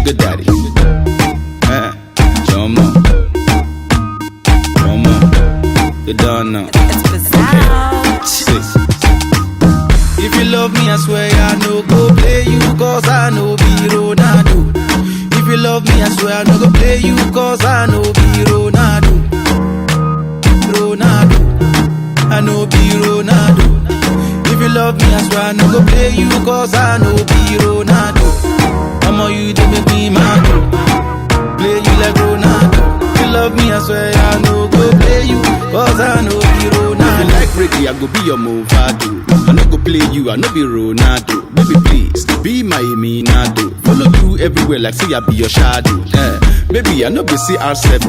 sugar daddy. Jomo, you don't know. It's bizarre. If you love me, I swear I no go play you, cause I know be Ronaldo. If you love me, I swear I no go play you, cause I know be Ronaldo. I know be Ronaldo. If you love me, I swear I no go play you, cause I know be Ronaldo. I'm on you to make me mad. Play you like Ronaldo. If you love me, I swear I no go play you, cause I know be Ronaldo. If you like reggae, I go be your Movado. I no go play you, I no be Ronaldo. Baby, please, be my Minado. Follow you everywhere like say I be your shadow. Baby, I no be CR7.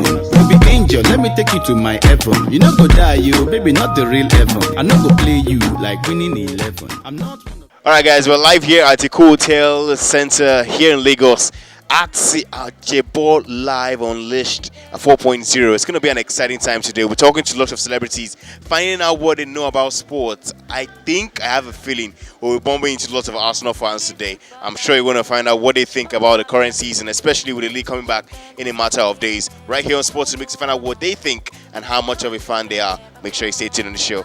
You be angel, let me take you to my heaven. You no go die, you, baby, not the real heaven. I no go play you like winning 11. I'm not. Alright guys, we're live here at the Eko Hotel Center here in Lagos at the Ajebo Live Unleashed 4.0. It's going to be an exciting time today. We're talking to lots of celebrities, finding out what they know about sports. I have a feeling we'll be bumping into lots of Arsenal fans today. I'm sure you're going to find out what they think about the current season, especially with the league coming back in a matter of days. Right here on Sports Mix to find out what they think and how much of a fan they are. Make sure you stay tuned on the show.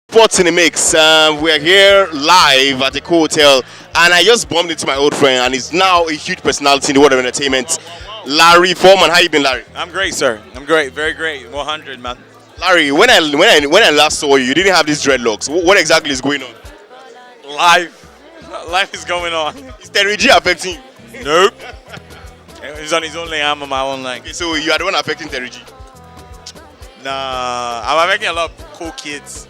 Sports in the Mix. We're here live at the Eko Hotel, and I just bumped into my old friend, and he's now a huge personality in the world of entertainment. Larry Foreman, how you been, Larry? I'm great, sir. I'm great, very great. 100, man. Larry, when I last saw you, you didn't have these dreadlocks. What exactly is going on? Life is going on. Is Terry G affecting you? Nope. He's on his own lane. I'm on my own lane. Okay, so you are the one affecting Terry G. Nah, I'm affecting a lot of cool kids.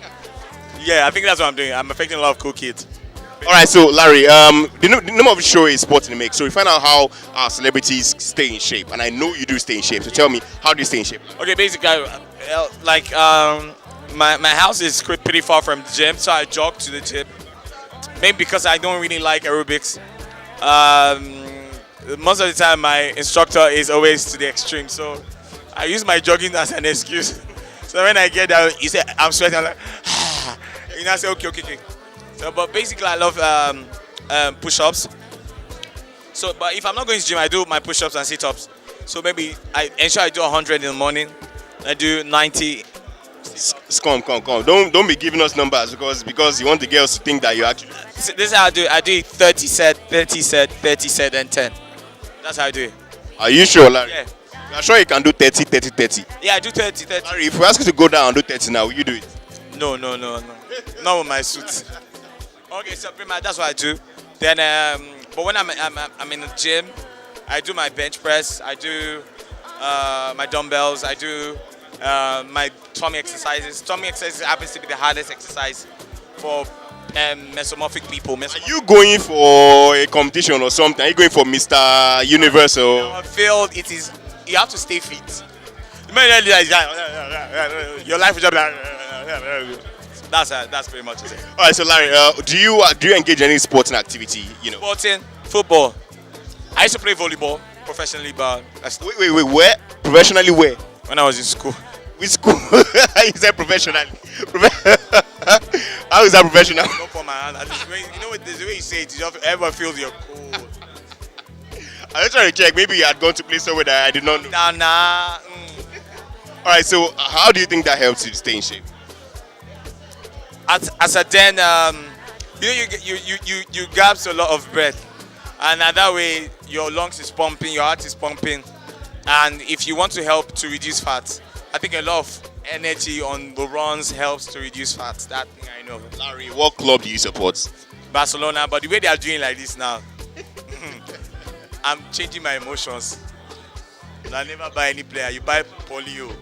Yeah, I think that's what I'm doing. I'm affecting a lot of cool kids. All right, so Larry, the name of the show is Sports in the Mix. So we find out how our celebrities stay in shape, and I know you do stay in shape. So tell me, how do you stay in shape? Okay, basically, my house is pretty far from the gym, so I jog to the gym. Maybe because I don't really like aerobics. Most of the time, my instructor is always to the extreme, so I use my jogging as an excuse. So when I get down, you say I'm sweating, I'm like, you know, I say okay. So, but basically, I love push-ups. So, but if I'm not going to the gym, I do my push-ups and sit-ups. So maybe I ensure I do 100 in the morning. I do 90. Come. Don't be giving us numbers because you want the girls to think that you actually. This is how I do it. I do it 30 set, 30 set, 30 set, and 10. That's how I do it. Are you sure, Larry? Yeah. You're sure you can do 30, 30, 30? Yeah, I do 30, 30. Larry, if we ask you to go down and do 30 now, will you do it? No. Not with my suit. Okay, so pretty much that's what I do. Then, but when I'm in the gym, I do my bench press. I do my dumbbells. I do my tummy exercises. Tummy exercises happens to be the hardest exercise for mesomorphic people. Are you going for a competition or something? Are you going for Mr. Universe? Or? I feel it is. You have to stay fit. Your life is just that's pretty much it. All right, so Larry, do you engage in any sporting activity? You know, sporting, football. I used to play volleyball professionally, but wait, where? Professionally where? When I was in school. Which school? You said professionally. How is that professional? Don't put my hand. You know what? The way you say it, everyone feels you're cool. I was trying to check. Maybe you had gone to play somewhere that I did not know. Nah. All right. So, how do you think that helps you to stay in shape? As a then, you grasp a lot of breath, and that way your lungs is pumping, your heart is pumping, and if you want to help to reduce fat, I think a lot of energy on the runs helps to reduce fat. That thing I know. Larry, what club do you support? Barcelona, but the way they are doing like this now, I'm changing my emotions. I never buy any player. You buy polio.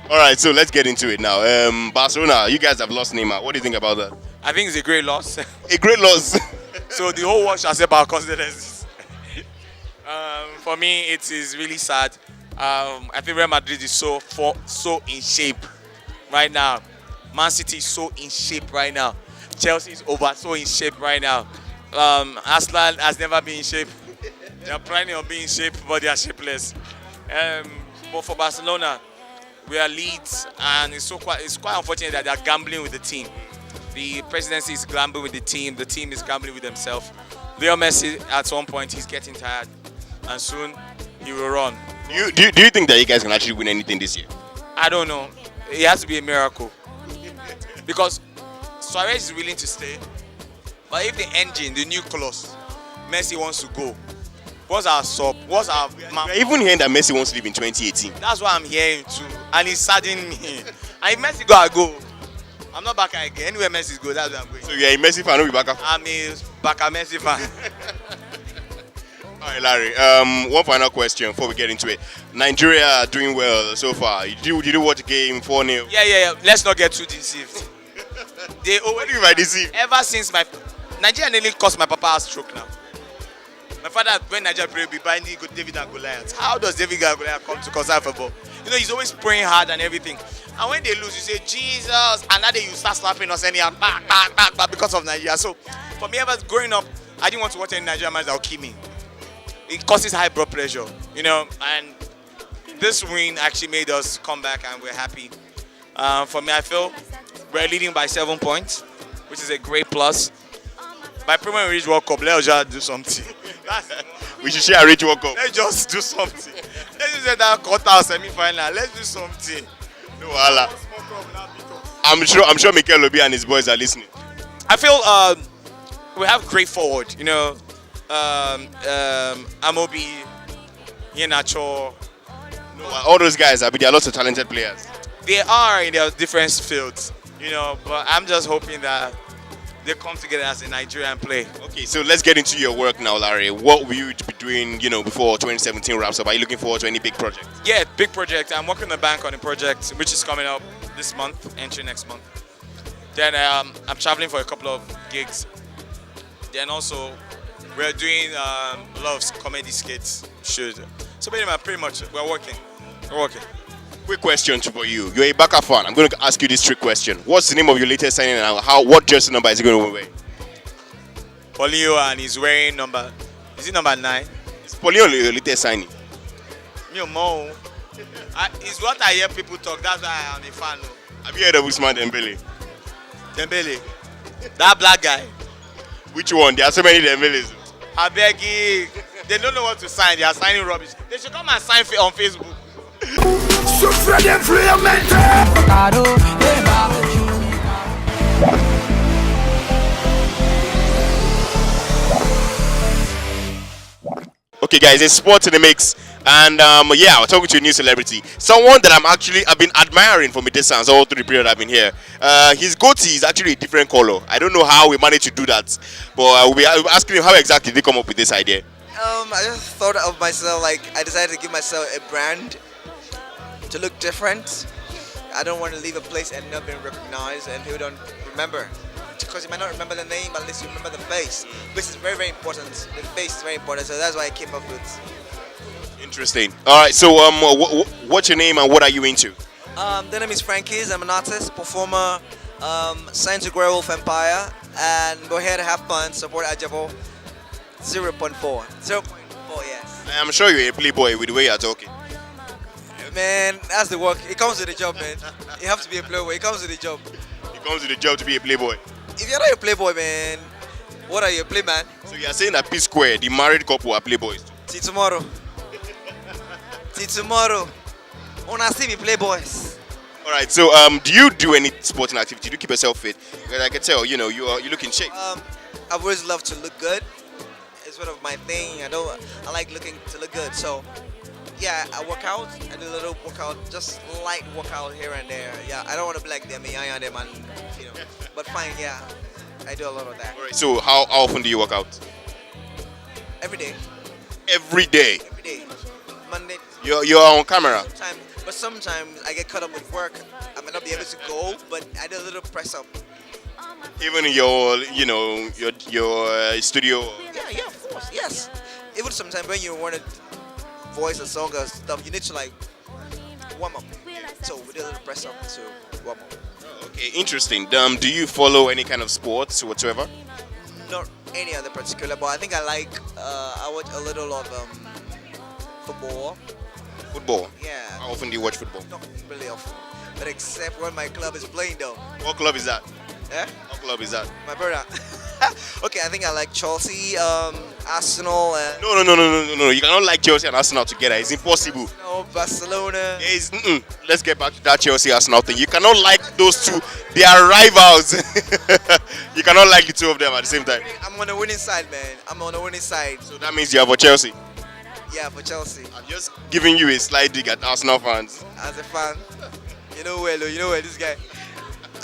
All right, so let's get into it now. Barcelona, you guys have lost Neymar. What do you think about that? I think it's a great loss. A great loss. So the whole world shall accept our condolences. For me, it is really sad. I think Real Madrid is so in shape right now. Man City is so in shape right now. Chelsea is so in shape right now. Arsenal has never been in shape. They are planning on being in shape, but they are shapeless. But for Barcelona, we are Leeds, and it's quite unfortunate that they're gambling with the team. The presidency is gambling with the team is gambling with themselves. Leo Messi, at one point, he's getting tired, and soon he will run. Do you think that you guys can actually win anything this year? I don't know. It has to be a miracle. Because Suarez is willing to stay, but if the engine, the new clause, Messi wants to go, what's our sub? What's our man? We're even hearing that Messi wants to leave in 2018. That's what I'm hearing too, and it's saddening me. And if Messi go, I go. I'm not back again. Anywhere Messi go, that's where I'm going. So you're a Messi fan, no be back. I'm a Baka Messi fan. All right, Larry. One final question before we get into it. Nigeria are doing well so far. You do watch the game 4-0? Yeah. Let's not get too deceived. They always, What do you mean by deceived? ever since Nigeria nearly cost my papa a stroke now. My father, when Nigeria played, be binding David and Goliath. How does David and Goliath come to concern football? You know, he's always praying hard and everything. And when they lose, you say, Jesus. And that day you start slapping us anyhow, back, because of Nigeria. So, for me, ever growing up, I didn't want to watch any Nigerian match that would kill me. It causes high blood pressure, you know. And this win actually made us come back, and we're happy. For me, I feel we're leading by 7 points, which is a great plus. By premier reach World Cup, let's just do something. We should share a rich World Cup. Let's just do something. Let's just get that quarter semi-final. Let's do something. No, Allah. I'm sure Mikel Obi and his boys are listening. I feel we have great forward. You know, Amobi, Yenacho. No, all those guys, there are lots of talented players. They are in their different fields, you know. But I'm just hoping that they come together as a Nigerian play. Okay, so let's get into your work now, Larry. What will you be doing, before 2017 wraps up? Are you looking forward to any big project? Yeah, big project. I'm working the bank on a project which is coming up this month, entering next month. Then I'm traveling for a couple of gigs. Then also we're doing a lot of comedy skits, shows. So pretty much we're working. Quick question for you. You're a Baka fan. I'm going to ask you this trick question. What's the name of your latest signing and what jersey number is he going to wear? Paulinho, and he's wearing number 9? It's Paulinho your latest signing. Mo. It's what I hear people talk. That's why I'm a fan. Have you heard of Usman Dembele? Dembele. That black guy. Which one? There are so many Dembeles. I beg you. They don't know what to sign. They are signing rubbish. They should come and sign on Facebook. Okay, guys, it's sports in the mix, and we're talking to a new celebrity, someone that I've been admiring for me distance all through the period I've been here. His goatee is actually a different color. I don't know how we managed to do that, but I'll be asking him how exactly did they come up with this idea. I just thought of myself, I decided to give myself a brand to look different. I don't want to leave a place and not being recognized and people don't remember. Because you might not remember the name, but at least you remember the face. Which is very, very important. The face is very important, so that's why I came up with. Interesting. All right, so what's your name and what are you into? The name is Frankies. I'm an artist, performer, signed to Grey Wolf Empire, and we're here to have fun, support Ajabo. 0.4. 0.4, yes. I'm sure you're a playboy with the way you're talking. Man, that's the work. It comes with the job, man. You have to be a playboy. It comes with the job. It comes with the job to be a playboy. If you're not a playboy, man, what are you, a playman? So you're saying that P Square, the married couple, are playboys? See tomorrow. See tomorrow. Wanna see me playboys? All right. So do you do any sporting activity? Do you keep yourself fit? Because I can tell, you look in shape. I've always loved to look good. It's sort of my thing. I like looking to look good. So yeah, I work out. I do a little workout, just light workout here and there. Yeah, I don't want to be like them, I them, and But fine, yeah, I do a lot of that. All right. So how often do you work out? Every day. Every day. Every day. Monday. You're on camera. Sometimes I get caught up with work. I may not be able to go, but I do a little press up. Even in your studio. Yeah, of course, yes. Even sometimes when you want to voice a song or stuff, you need to warm up. So we do a little press up to warm up. Okay, interesting. Do you follow any kind of sports whatsoever? Not any other particular, but I think I watch a little of football. Football. Yeah. How often do you watch football? Not really often, but except when my club is playing though. What club is that? Eh? What club is that? My brother. Okay, I think I like Chelsea, Arsenal, and No. You cannot like Chelsea and Arsenal together. It's impossible. Barcelona. Let's get back to that Chelsea Arsenal thing. You cannot like those two. They are rivals. You cannot like the two of them at the same time. I'm on the winning side, man. I'm on the winning side. So that means you are for Chelsea. Yeah, for Chelsea. I'm just giving you a slight dig at Arsenal fans. As a fan, you know where this guy.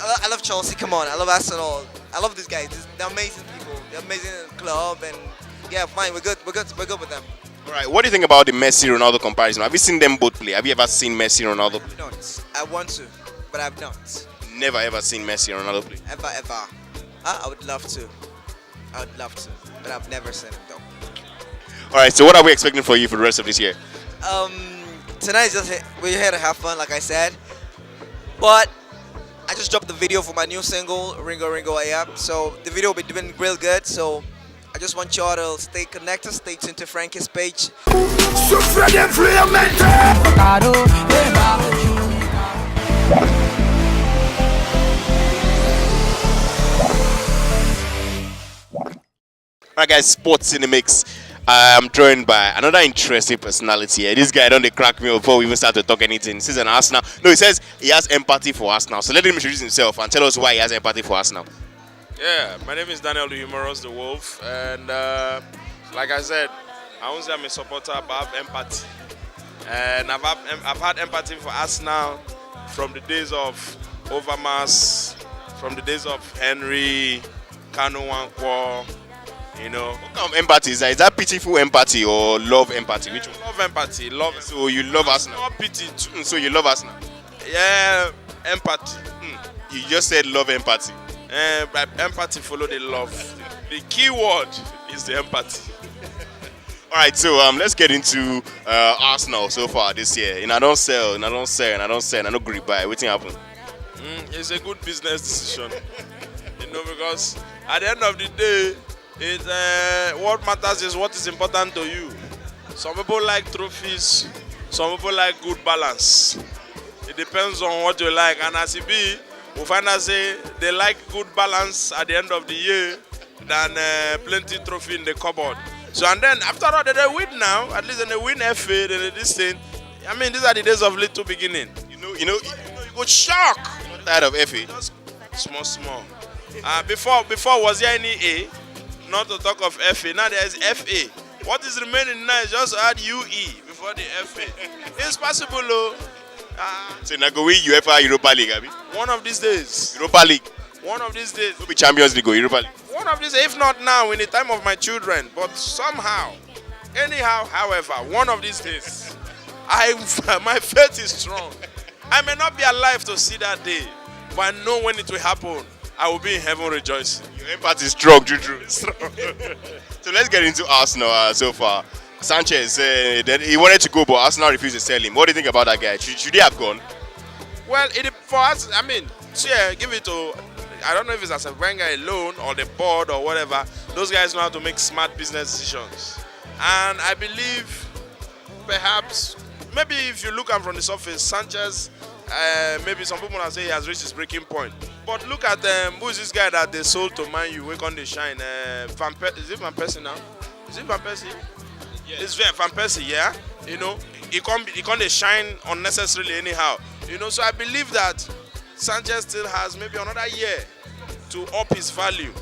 I love Chelsea. Come on, I love Arsenal. I love these guys. They're amazing people. They're amazing club, and yeah, fine. We're good with them. All right. What do you think about the Messi Ronaldo comparison? Have you seen them both play? Have you ever seen Messi Ronaldo play? Not. I want to, but I've not. Never ever seen Messi Ronaldo play. Ever. I would love to. But I've never seen him though. All right. So what are we expecting for you for the rest of this year? Tonight we're here to have fun, like I said. But I just dropped the video for my new single, Ringo Ringo AM. So the video will be doing real good. So I just want y'all to stay connected, stay tuned to Frankie's page. Alright guys, sports in the mix. I'm joined by another interesting personality here. This guy don't crack me up before we even start to talk anything. This is an Arsenal. No, he says he has empathy for Arsenal. So let him introduce himself and tell us why he has empathy for Arsenal. Yeah, my name is Daniel the Humorous, the Wolf, and like I said, I won't say I'm a supporter, but I have empathy. And I've had empathy for Arsenal from the days of Overmars, from the days of Henry, Kanu Wankwo. You know, what kind of empathy is that? Is that pitiful empathy or love empathy? Which one? Love empathy, love. So you love Arsenal? Not pity too. So you love Arsenal? Yeah, empathy. You just said love empathy. But empathy follow the love. The key word is the empathy. All right, so let's get into Arsenal so far this year. I don't sell, and I don't agree buy. What happened? It's a good business decision. Because at the end of the day, what matters is what is important to you. Some people like trophies, some people like good balance. It depends on what you like. And as it be, we find out say they like good balance at the end of the year than plenty trophy in the cupboard. So and then after all, they win now. At least they win FA, they this thing. I mean, these are the days of little beginning. You go shock. You're not tired of FA. Just small. Before was there any A? Not to talk of FA. Now there is FA. What is remaining now is just add UE before the FA. It's possible, though. So now go win UEFA Europa League, Abi? One of these days. Europa League. One of these days. Will be Champions League or Europa League. One of these, if not now, in the time of my children, but somehow, anyhow, however, one of these days, my faith is strong. I may not be alive to see that day, but I know when it will happen. I will be in heaven rejoicing. Your empathy is strong, Juju. So let's get into Arsenal so far. Sanchez, he wanted to go, but Arsenal refused to sell him. What do you think about that guy? Should he have gone? Well, for us, I mean, give it to, I don't know if it's as a Wenger alone or the board or whatever. Those guys know how to make smart business decisions. And I believe, perhaps, maybe if you look at from the surface, Sanchez, maybe some people will say he has reached his breaking point. But look at who is this guy that they sold to Man U? Wake on the shine. Is it Van Persie now? Is it Van Persie? Yes. It's Van Persie, yeah. He can't shine unnecessarily anyhow. So I believe that Sanchez still has maybe another year to up his value.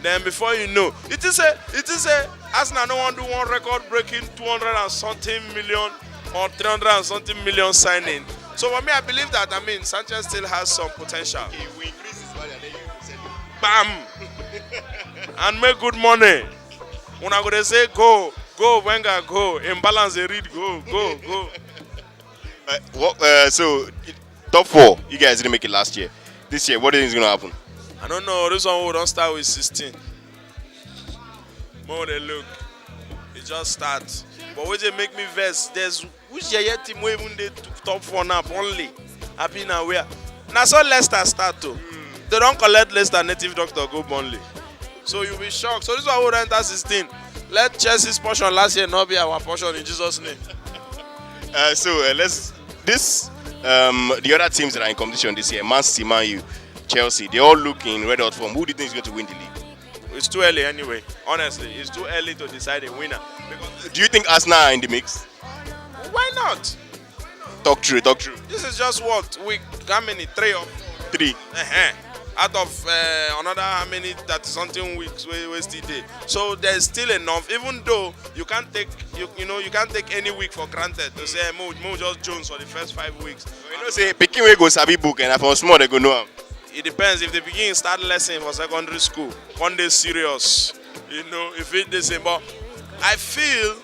Then before you know, it is a Arsenal no one do one record breaking 200 and something million or 300 and something million signing. So for me, I believe that Sanchez still has some potential. He will increase his value and then you will sell him. Bam! And make good money. When I go to say go, Wenger, go. Imbalance they read, go. So top 4, you guys didn't make it last year. This year, what do you think is going to happen? I don't know. This one we don't start with 16. More they look. It just starts. But when they make me vex, there's which year team we even they top 4 now only. Happy now where? Now so Leicester start to. They don't collect Leicester native doctor go Burnley. So you'll be shocked. So this one would enter 16. Let Chelsea's portion last year not be our portion in Jesus' name. Let's this the other teams that are in competition this year, Man City, Man U, Chelsea, they all look in red hot form. Who do you think is going to win the league? It's too early anyway. Honestly, it's too early to decide a winner. Because Do you think Arsenal are in the mix? why not? Talk true, talk true. This is just what week. How many? 3 or 4? 3. Out of another how many 30 something weeks we still there. So there's still enough. Even though you can't take you can't take any week for granted to say Mo just Jones for the first 5 weeks. You know, say picking we go sabi book and for small they go know. It depends if they begin start lesson for secondary school. One day serious, if it the same. But I feel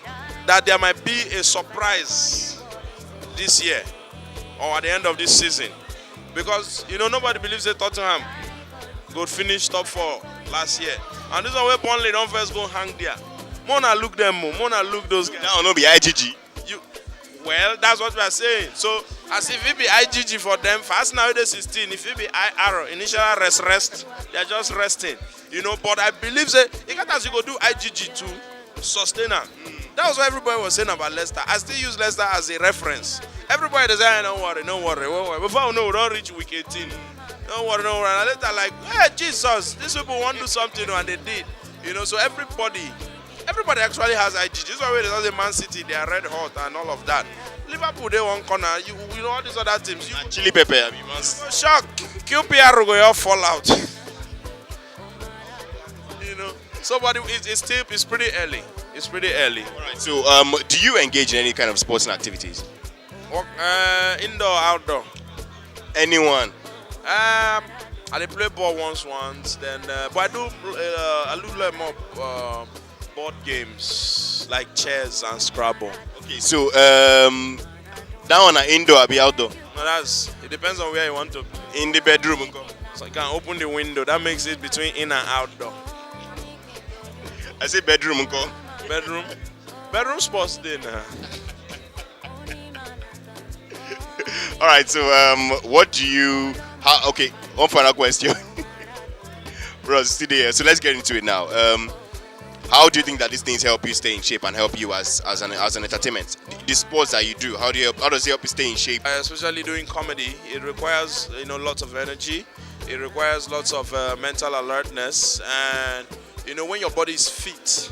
that there might be a surprise this year or at the end of this season, because nobody believes that Tottenham could finish top 4 last year, and this is where Burnley don't first go hang there. Mona look them, Mona look those guys. Now no be IGG. Well, that's what we are saying. So, as if it be IGG for them, fast now it is 16. If it be IR, initial rest, they are just resting. But I believe that you got as you go do IGG to sustainer. That was what everybody was saying about Leicester. I still use Leicester as a reference. Everybody does say, don't worry. Before we know, we don't reach week 18. Don't worry. And later, like, hey, Jesus, these people want to do something, and they did. So everybody actually has IGG. This is why they say Man City, they are red hot and all of that. Liverpool, they one corner. You know all these other teams. Chili pepper, I mean, man. Shock. QPR will all fall out. So, but it's pretty early. It's pretty early. All right. So, do you engage in any kind of sports and activities? Indoor, outdoor. Anyone? I dey play ball once. Then, but I do learn more board games like chess and Scrabble. Okay. So, that one are indoor, I be outdoor. No, it depends on where you want to. In the bedroom, uncle. So you can open the window. That makes it between in and outdoor. I say bedroom, uncle. Bedroom sports then. All right. So, what do you? Okay. One final question. Bro, still there. So let's get into it now. How do you think that these things help you stay in shape and help you as an entertainment? The sports that you do, how does it help you stay in shape? Especially doing comedy, it requires lots of energy. It requires lots of mental alertness, and when your body is fit,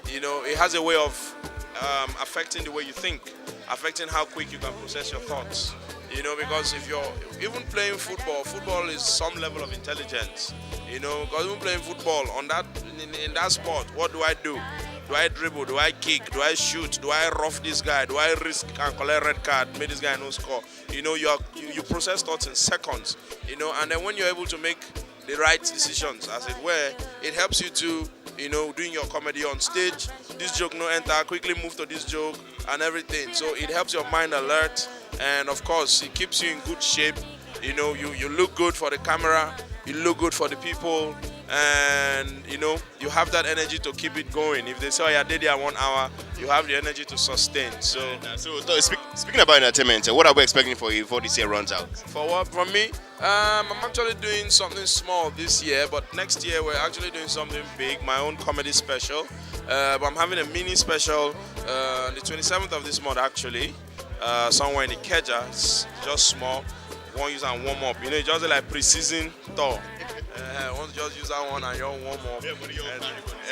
it has a way of affecting the way you think, affecting how quick you can process your thoughts. Because if you're even playing football is some level of intelligence. Because even playing football on that in that sport, what do I do? Do I dribble? Do I kick? Do I shoot? Do I rough this guy? Do I risk and collect red card? Make this guy no score. You process thoughts in seconds. And then when you're able to make the right decisions, as it were, it helps you to doing your comedy on stage. This joke no enter, quickly move to this joke and everything. So it helps your mind alert, and of course it keeps you in good shape. You look good for the camera, you look good for the people, and you have that energy to keep it going. If they say, oh, yeah, did it 1 hour, you have the energy to sustain. So speaking about entertainment, what are we expecting for you before this year runs out? For what? From me, I'm actually doing something small this year, but next year we're actually doing something big, my own comedy special. But I'm having a mini special the 27th of this month, actually, somewhere in Ikeja. It's just small. Won't use and warm up. Just like pre-season tour. Once just use that one and you'll warm up.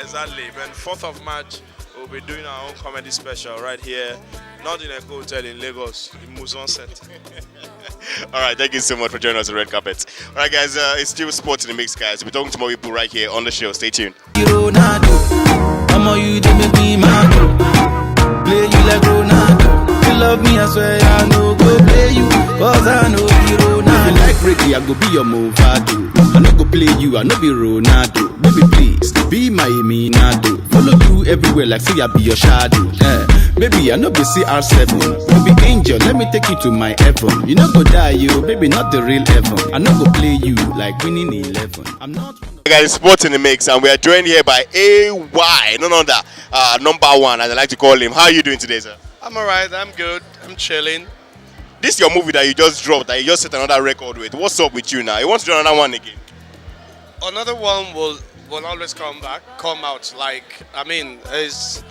Exactly. And 4th of March, we'll be doing our own comedy special right here, not in Eko Hotel in Lagos, in Muson Set. All right, thank you so much for joining us on Red Carpet. All right, guys, it's still Sports in the Mix, guys. We're talking to more people right here on the show. Stay tuned. Ronaldo, you they make me mad. Play you like Ronaldo. You love me, I swear I know go play you, cause I know you Ronaldo. If you like Ricky, I go be your Movado. I no go play you, I no be Ronaldo. Baby, please, be my Minado. Follow you everywhere like say I be your shadow. Baby, I no be CR7. You be angel, let me take you to my heaven. You no go die, you, baby, not the real heaven. I no go play you like winning 11. I'm not one of Guys, Sports in the Mix, and we are joined here by AY, none other, number one, as I like to call him. How are you doing today, sir? I'm alright, I'm good, I'm chilling. This is your movie that you just dropped, that you just set another record with. What's up with you now? You want to do another one again? Another one will always come out. Like, I mean, it's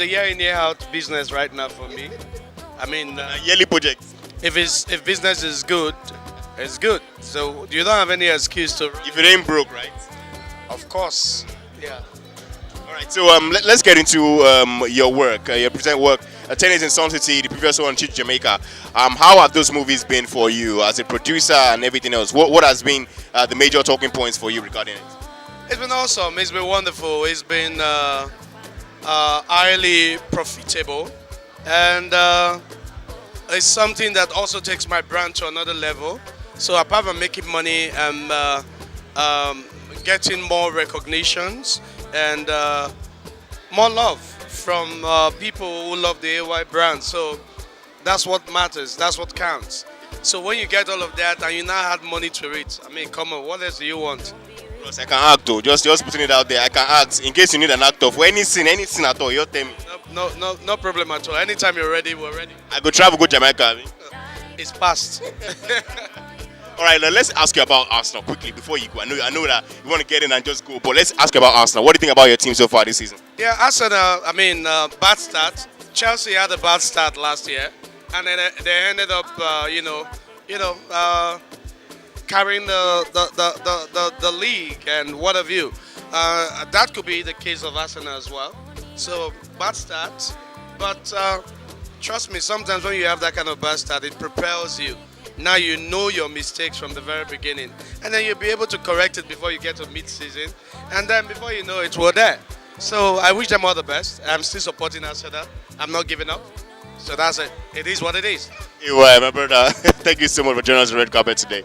a year in, year out business right now for me. I mean, Yearly project. if business is good, it's good. So you don't have any excuse to. If it ain't broke, right? Of course. Yeah. All right. So let's get into your work, your present work. Tennis in Sun City, the previous one, Chief Jamaica. How have those movies been for you as a producer and everything else? What has been the major talking points for you regarding it? It's been awesome. It's been wonderful. It's been highly profitable, and it's something that also takes my brand to another level. So apart from making money, I'm getting more recognitions and more love from people who love the AY brand. So that's what matters. That's what counts. So when you get all of that and you now add money to it, I mean, come on, what else do you want? Plus, I can act though. Just putting it out there. I can act in case you need an actor for anything at all. You tell me. No problem at all. Anytime you're ready, we're ready. I go travel, go Jamaica. I mean. It's past. All right, let's ask you about Arsenal quickly before you go. I know that you want to get in and just go, but let's ask you about Arsenal. What do you think about your team so far this season? Yeah, Arsenal. I mean, bad start. Chelsea had a bad start last year, and then they ended up, carrying the league and what have you. That could be the case of Arsenal as well. So bad start, but trust me, sometimes when you have that kind of bad start, it propels you. Now you know your mistakes from the very beginning, and then you'll be able to correct it before you get to mid-season, and then before you know it, we're there. So I wish them all the best. I'm still supporting Arsenal. I'm not giving up. So that's it. It is what it is. You are, my brother. Thank you so much for joining us on the red carpet today.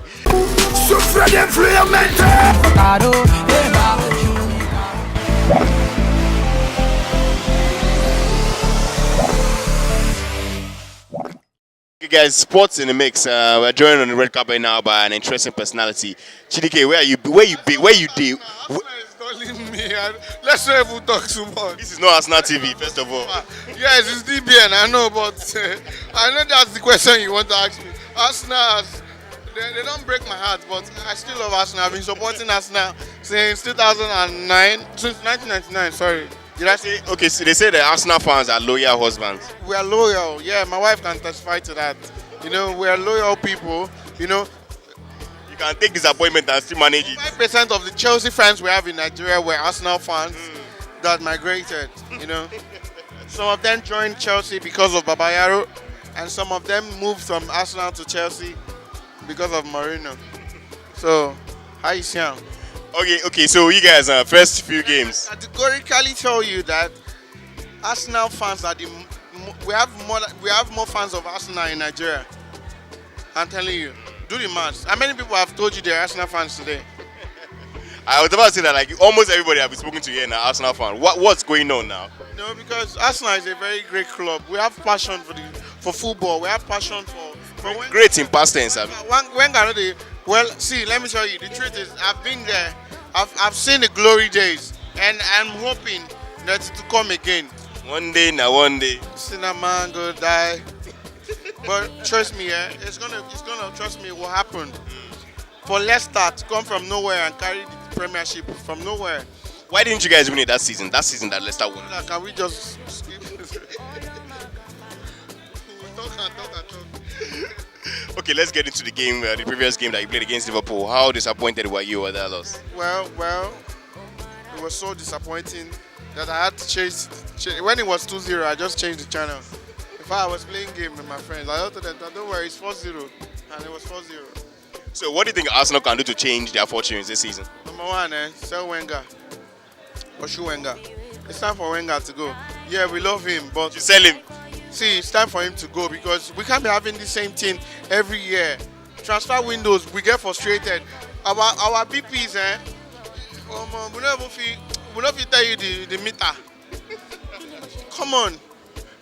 Okay, guys, sports in the mix. We're joined on the red carpet now by an interesting personality. Chidike, where you do? Calling me. Let's not even talk too much. This is not Arsenal TV, first of all. Yes, it's DBN, I know, but I know that's the question you want to ask me. Arsenal, they don't break my heart, but I still love Arsenal. I've been supporting Arsenal since 2009, since 1999, sorry. Did I say? Okay, so they say that Arsenal fans are loyal husbands. We are loyal, yeah, my wife can testify to that. You know, we are loyal people, you know. You can take disappointment and still manage it. 5% of the Chelsea fans we have in Nigeria were Arsenal fans that migrated, you know. Some of them joined Chelsea because of Babayaro, and some of them moved from Arsenal to Chelsea because of Mourinho. So, how you see him? Okay, so you guys, first few games. I categorically tell you that Arsenal fans are we have more fans of Arsenal in Nigeria. I'm telling you. Do the maths. How many people have told you they're Arsenal fans today? I was about to say that like almost everybody I've been spoken to here now Arsenal fan. What's going on now? No, because Arsenal is a very great club. We have passion for football. We have passion for great in past tense. Well, see, let me tell you. The truth is, I've been there. I've seen the glory days, and I'm hoping that to come again. One day. Cinnamon go die. But trust me, it's gonna trust me, it will happen. For Leicester to come from nowhere and carry the Premiership from nowhere. Why didn't you guys win it that season? That season that Leicester won. Can we just skip? Okay, let's get into the game, the previous game that you played against Liverpool. How disappointed were you with that loss? Well, it was so disappointing that I had to change. When it was 2-0, I just changed the channel. In fact, I was playing game with my friends. I told them, don't worry, it's 4-0. And it was 4-0. So what do you think Arsenal can do to change their fortunes this season? Number one, sell Wenger. Pursue Wenger. It's time for Wenger to go. Yeah, we love him, but... You sell him? See, it's time for him to go because we can't be having the same thing every year. Transfer windows, we get frustrated. Our BPs, we don't tell you the meter. Come on.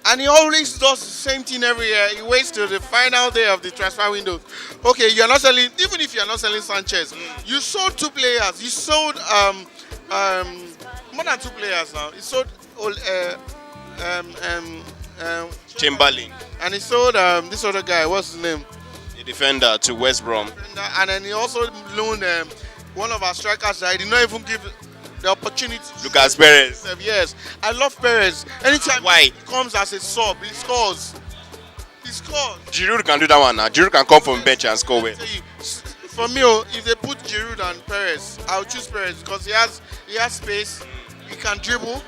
And he always does the same thing every year. He waits till the final day of the transfer window. Okay, you're not selling, even if you're not selling Sanchez, you sold 2 players. You sold more than 2 players now. You sold Chamberlain. And he sold this other guy, what's his name? The defender to West Brom. And then he also loaned one of our strikers that he did not even give the opportunity. Lucas Perez. Yes, I love Perez. Anytime Why? he comes as a sub, he scores. He he scores. Giroud can do that one now. Giroud can come from bench and score well. Tell you, for me, if they put Giroud and Perez, I'll choose Perez because he has space, he can dribble,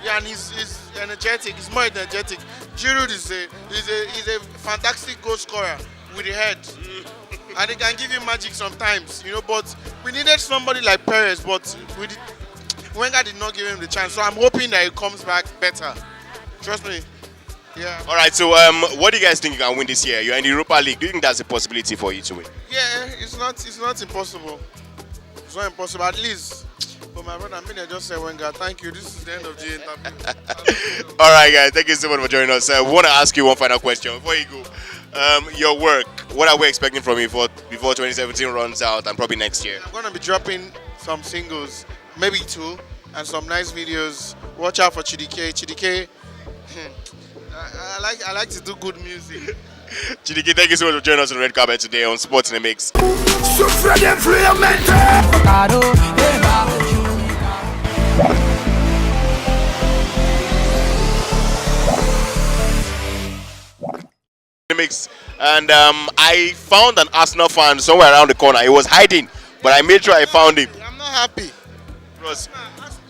yeah, and he's energetic. He's more energetic. Giroud is a fantastic goal scorer with the head, and he can give you magic sometimes, you know. But we needed somebody like Perez, but Wenger did not give him the chance. So I'm hoping that he comes back better. Trust me. Yeah. All right. So what do you guys think you can win this year? You're in the Europa League. Do you think that's a possibility for you to win? Yeah, it's not impossible. It's not impossible. At least. But my brother, I just said Wenger. Thank you. This is the end of the interview. All right, guys. Thank you so much for joining us. We want to ask you one final question before you go. Your work. What are we expecting from you before 2017 runs out and probably next year? I'm gonna be dropping some singles, maybe 2, and some nice videos. Watch out for Chidike. Chidike. I like to do good music. Chidiki, thank you so much for joining us on the red carpet today on Sports in the Mix. The mix, and I found an Arsenal fan somewhere around the corner. He was hiding, but I made sure I found him. I'm not happy. Bros,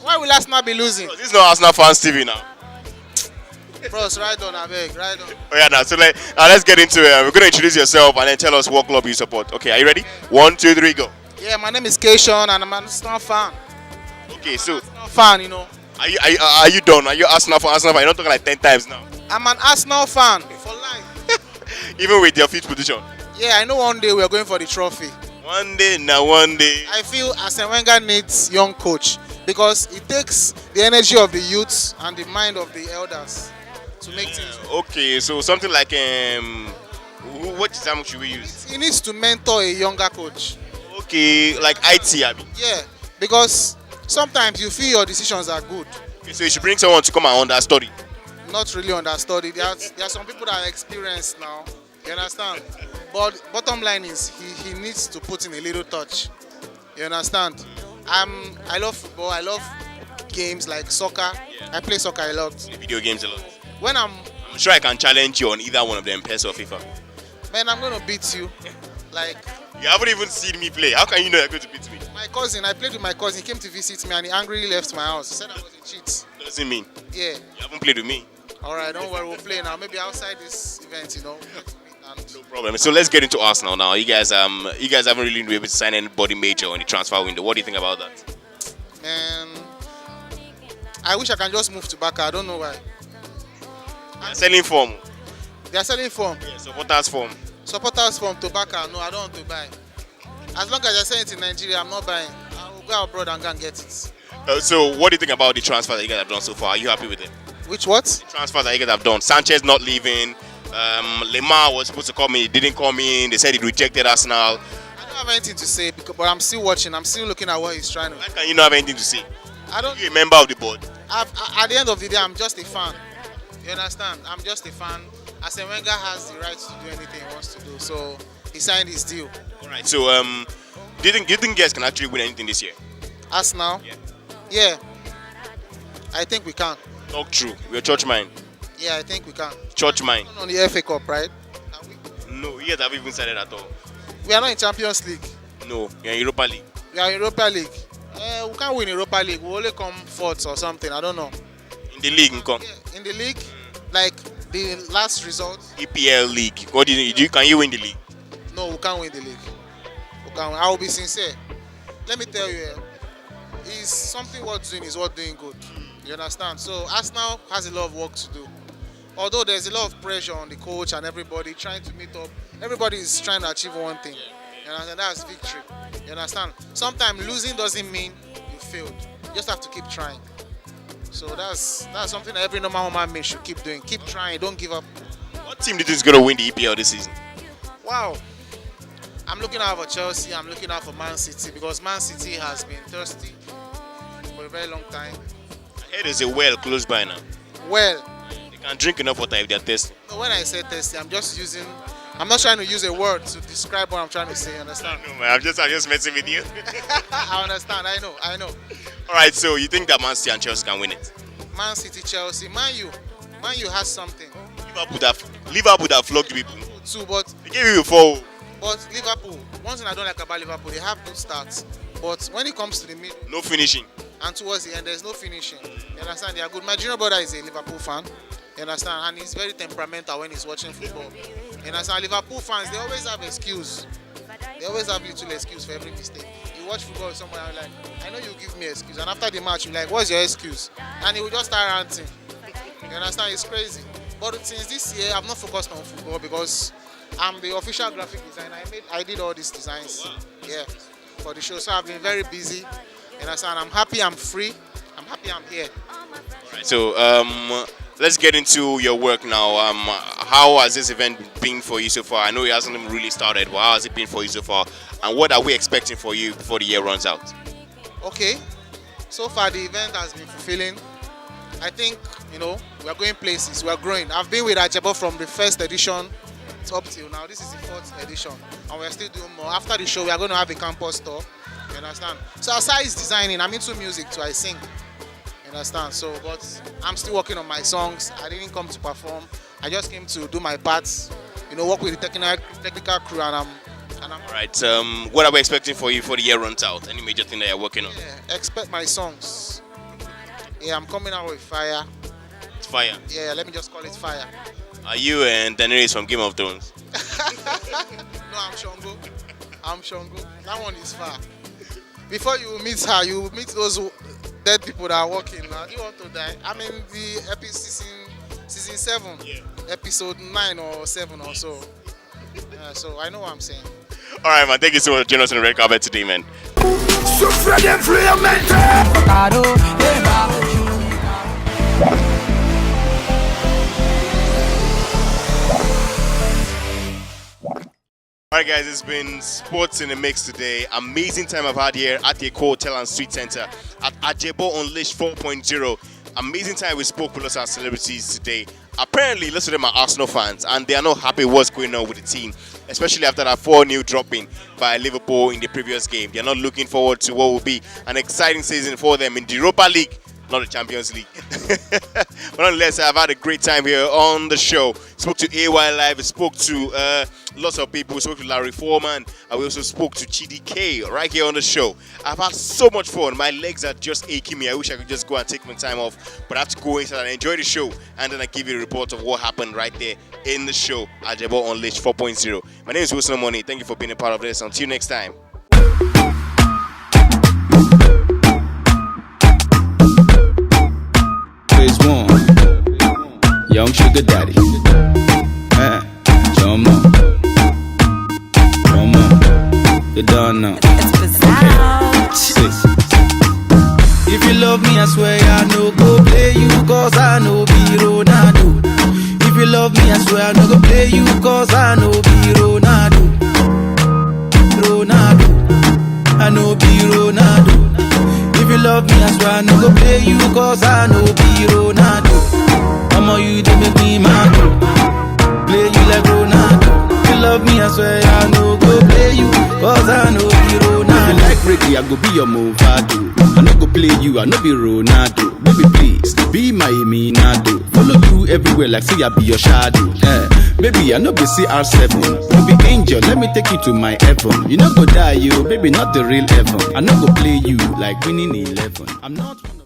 Why will Arsenal be losing? this is not Arsenal fan Stevie now. Bros, right on, I beg, right on. Oh yeah, now so let's get into it. We're gonna introduce yourself and then tell us what club you support. Okay, are you ready? 1, 2, 3, go. Yeah, my name is Keishon and I'm an Arsenal fan. Okay, so Arsenal fan, you know. are you done? Are you Arsenal fan? Arsenal fan? You're not talking like 10 times now. I'm an Arsenal fan for life. Even with your fifth position. Yeah, I know one day we are going for the trophy. One day, now one day. I feel Arsene Wenger needs young coach because it takes the energy of the youths and the mind of the elders to make things. Okay, so something like what example should we use? He needs to mentor a younger coach. Okay, like IT, Abi. Yeah, because sometimes you feel your decisions are good. Okay, so you should bring someone to come and understudy. Not really understudy. There are some people that are experienced now. You understand? But bottom line is he needs to put in a little touch. You understand? I love football. I love games like soccer. Yeah. I play soccer a lot. Video games a lot. When I'm sure I can challenge you on either one of them, PES or FIFA. man, I'm gonna beat you. Like You haven't even seen me play. How can you know you're going to beat me? my cousin, I played with my cousin. He came to visit me and he angrily left my house. He said I was a cheat. Doesn't mean Yeah. you haven't played with me. All right, don't worry. We'll play now. Maybe outside this event, you know. And No problem. So let's get into Arsenal now. You guys haven't really been able to sign anybody major on the transfer window. What do you think about that? man, I wish I can just move to Barca. I don't know why. They're selling form. They are selling form. Yeah, supporters form. Supporters from Tobacco, no, I don't want to buy. As long as I sell it in Nigeria, I'm not buying. I will go abroad and go and get it. So what do you think about the transfer that you guys have done so far? Are you happy with it? Which what? The transfers that you guys have done. Sanchez not leaving. Lemar was supposed to come in. He didn't come in. They said he rejected Arsenal. I don't have anything to say, but I'm still watching. I'm still looking at what he's trying to. Why can you not have anything to say? I don't. You're a member of the board. At the end of the day, I'm just a fan. You understand? I'm just a fan. Arsene Wenger has the right to do anything he wants to do, so he signed his deal. All right. So do you think you guys can actually win anything this year? Arsenal? Yeah. Yeah. I think we can. Talk true. We're church mind. Yeah, I think we can. Church mind. On the FA Cup, right? No, you guys haven't even said it at all. We are not in Champions League. No, you're in Europa League. We are in Europa League. We can't win Europa League. We only come fourth or something. I don't know. In the league, Nko. Yeah, in the league, like the last result. EPL league. What do you do? Can you win the league? No, we can't win the league. We can't win. I will be sincere. Let me tell you, is something worth doing is worth doing good. You understand? So Arsenal has a lot of work to do. Although there's a lot of pressure on the coach and everybody trying to meet up, everybody is trying to achieve one thing. You understand? That's victory. You understand? Sometimes losing doesn't mean you failed. You just have to keep trying. So that's something that every normal human being should keep doing. Keep trying. Don't give up. What team do you think is going to win the EPL this season? Wow. I'm looking out for Chelsea. I'm looking out for Man City because Man City has been thirsty for a very long time. I heard there's a well close by now. Well, They can drink enough water if they're thirsty. when I say thirsty, I'm not trying to use a word to describe what I'm trying to say. Understand? No, man, I'm just messing with you. I understand. I know. All right, so you think that Man City and Chelsea can win it? Man City, Chelsea, Man U has something. Liverpool, Liverpool that flogged people. Too, but They gave you 4. But Liverpool, one thing I don't like about Liverpool, they have good starts. But when it comes to the middle No finishing. and towards the end, there's no finishing. You understand? They are good. My junior brother is a Liverpool fan. You understand? And he's very temperamental when he's watching football. You understand? Liverpool fans, they always have excuse. They always have little excuse for every mistake. You watch football with someone, and you're like, I know you give me excuse. And after the match, you're like, what's your excuse? And he will just start ranting. You understand? It's crazy. But since this year, I've not focused on football because I'm the official graphic designer. I did all these designs, yeah, for the show. So I've been very busy. You understand? I'm happy. I'm free. I'm happy. I'm here. Right, so let's get into your work now. How has this event been for you so far? I know it hasn't even really started, but how has it been for you so far? And what are we expecting for you before the year runs out? Okay. So far, the event has been fulfilling. I think, we are going places. We are growing. I've been with Ajebo from the first edition up till now. This is the 4th edition, and we're still doing more. After the show, we are going to have a campus tour. You understand? So aside designing, I'm into music too. I sing. You understand? So, but I'm still working on my songs. I didn't come to perform. I just came to do my parts. Work with the technical crew, and I'm. All right. What are we expecting for you before the year runs out? Any major thing that you're working on? Yeah, expect my songs. Yeah, I'm coming out with fire. It's fire. Yeah, let me just call it fire. Are you and Daenerys from Game of Thrones? No, I'm Shongo. That one is far. Before you meet her, you meet those dead people that are walking. Now, you want to die? I'm in the season 7, episode 9 or 7 or so. So I know what I'm saying. All right, man. Thank you so much for joining us on the red carpet today, man. Alright guys, it's been sports in the mix today. Amazing time I've had here at the Eko Hotel and Suite Center at Ajebo Unleashed 4.0. Amazing time we spoke with lots of celebrities today. Apparently, lots of them are Arsenal fans and they are not happy what's going on with the team, especially after that 4-0 dropping by Liverpool in the previous game. They're not looking forward to what will be an exciting season for them in the Europa League, not the Champions League. But nonetheless, I've had a great time here on the show. Spoke to AY Live, spoke to lots of people, spoke to Larry Foreman, and we also spoke to GDK right here on the show. I've had so much fun. My legs are just aching me. I wish I could just go and take my time off, but I have to go inside and enjoy the show, and then I give you a report of what happened right there in the show, Ajebo Unleashed 4.0. My name is Wilson Money. Thank you for being a part of this. Until next time. Young sugar daddy. Come on. You don't know. It's bizarre. Six. If you love me, I swear I no go play you, cause I know be Ronaldo. If you love me, I swear I no go play you, cause I know be Ronaldo. I know be Ronaldo. If you love me, I swear I no go play you, cause I know be Ronaldo. You they make me mad. Play you like Ronaldo. You love me, I swear I no go play you, cause I know be Ronaldo. If you like reggae, I go be your movado. I no go play you, I no be Ronaldo. Baby please, be my Minado. Follow you everywhere like say I be your shadow. Baby, I no be CR7. You be angel, let me take you to my heaven. You no go die, you baby, not the real heaven. I no go play you like winning 11. I'm not